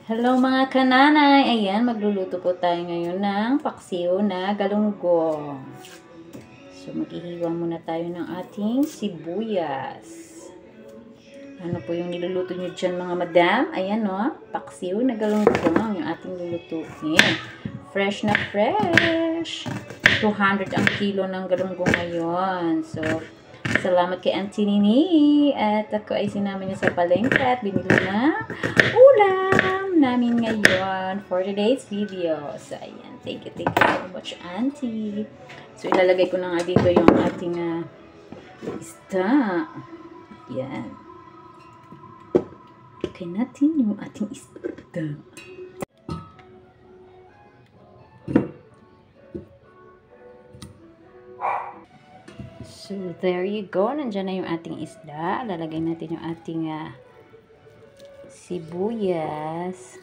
Hello mga kananay! Ayan, magluluto po tayo ngayon ng paksiw na galunggong. So, maghihiwa muna tayo ng ating sibuyas. Ano po yung niluluto nyo dyan mga madam? Ayan o, paksiw na galunggong yung ating lulutuin. Fresh na fresh! 200 ang kilo ng galunggong ngayon. So, salamat kay Auntie Nini. At ako ay sinama niya sa palengke at binili na ulam namin ngayon for today's video. So, ayan. Thank you so much, Auntie. So, ilalagay ko na nga dito yung ating isda. Ayan. Okay natin yung ating isda. So, there you go. Nandiyan na yung ating isda. Lalagay natin yung ating sibuyas.